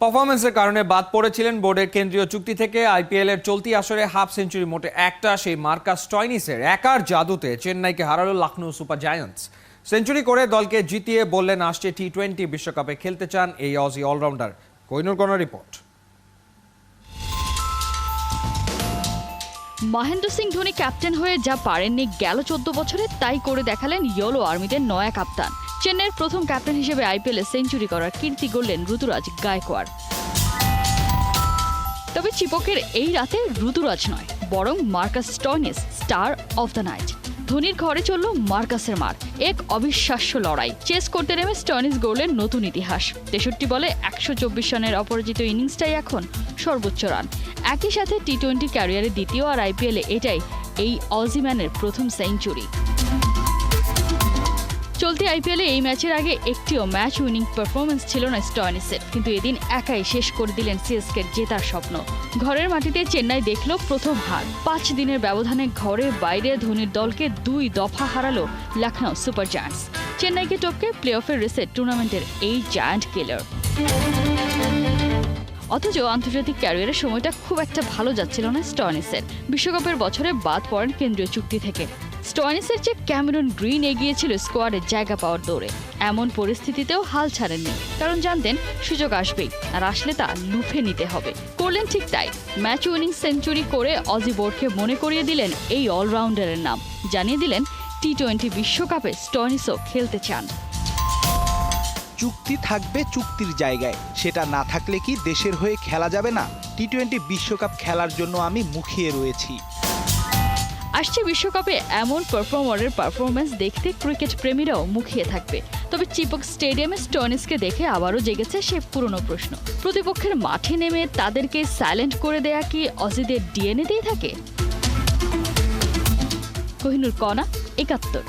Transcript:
পারফরম্যান্সের কারণে বাদ পড়েছিলেন বোর্ডের কেন্দ্রীয় চুক্তি থেকে। আইপিএল এর চলতি আসরে হাফ সেঞ্চুরি মোটে একটা, সেই মার্কাস স্টয়নিসের একার জাদুতে চেন্নাইকে হারালো লখনৌ সুপার জায়ান্টস। সেঞ্চুরি করে দলকে জিতিয়ে বললেন আসছে টি-20 বিশ্বকাপে খেলতে চান এই Aussie allrounder. Kohinoor Konar report. Mahendra Singh Dhoni captain হয়ে যা পারেননি গেল 14 বছরে, তাই করে দেখালেন ইয়েলো আর্মিদের নয়া কাপ্তান। চেন্নাইয়ের প্রথম ক্যাপ্টেন হিসেবে আইপিএলে সেঞ্চুরি করার কীর্তি গড়লেন ঋতুরাজ গায়কোয়াড়। তবে চিপকের এই রাতে ঋতুরাজ নয়, বরং Marcus Stoinis star of the night. ধোনির ঘরে চলল মার্কাসের মার, এক অবিশ্বাস্য লড়াই। চেস করতে নেমে স্টয়নিস গড়লেন নতুন ইতিহাস। 63 বলে 124 রানের অপরাজিত ইনিংসটাই এখন সর্বোচ্চ রান। একই সাথে টি-20 ক্যারিয়ারে দ্বিতীয়, আর আইপিএলে এটাই এই অজিম্যানের প্রথম সেঞ্চুরি। চলতি আইপিএলে এই ম্যাচের আগে একটিও ম্যাচ উইনিং পারফরমেন্স ছিল না স্টয়নিসের, কিন্তু এদিন একাই শেষ করে দিলেন সিএসকের জেতার স্বপ্ন। ঘরের মাটিতে চেন্নাই দেখল প্রথম হার। 5 দিনের ব্যবধানে ঘরে বাইরে ধোনির দলকে 2 দফা হারালো লখনৌ সুপার জায়ান্টস। চেন্নাইকে টপকে প্লে অফের রেসে টুর্নামেন্টের এই জায়ান্ট কিলার। অথচ আন্তর্জাতিক ক্যারিয়ারের সময়টা খুব একটা ভালো যাচ্ছিল না স্টয়নিসের। বিশ্বকাপের বছরে বাদ পড়েন কেন্দ্রীয় চুক্তি থেকে। স্টয়নিসের চেয়ে ক্যামেরন গ্রিন এগিয়েছিল স্কোয়াডের জায়গা পাওয়ার দৌড়ে। এমন পরিস্থিতিতেও হাল ছাড়েননি, কারণ জানতেন সুযোগ আসবেই, আর আসলে তা লুফে নিতে হবে। করলেন ঠিক তাই। ম্যাচ উইনিং সেঞ্চুরি করে অজি বোর্ডকে মনে করিয়ে দিলেন এই অলরাউন্ডারের নাম। জানিয়ে দিলেন টি-20 বিশ্বকাপে স্টয়নিসও খেলতে চান। চুক্তি থাকবে চুক্তির জায়গায়, সেটা না থাকলে কি দেশের হয়ে খেলা যাবে না? টি-20 বিশ্বকাপ খেলার জন্য আমি মুখিয়ে রয়েছি। আসছে বিশ্বকাপে এমন পারফর্মারের পারফরমেন্স দেখতে ক্রিকেট প্রেমীরাও মুখিয়ে থাকবে। তবে চিপক স্টেডিয়ামে স্টয়নিসকে দেখে আবারও জেগেছে সে পুরনো প্রশ্ন। প্রতিপক্ষের মাঠে নেমে তাদেরকে সাইলেন্ট করে দেয়া কি অজিদের ডিএনএতেই থাকে? কোহিনুর কণা, 71।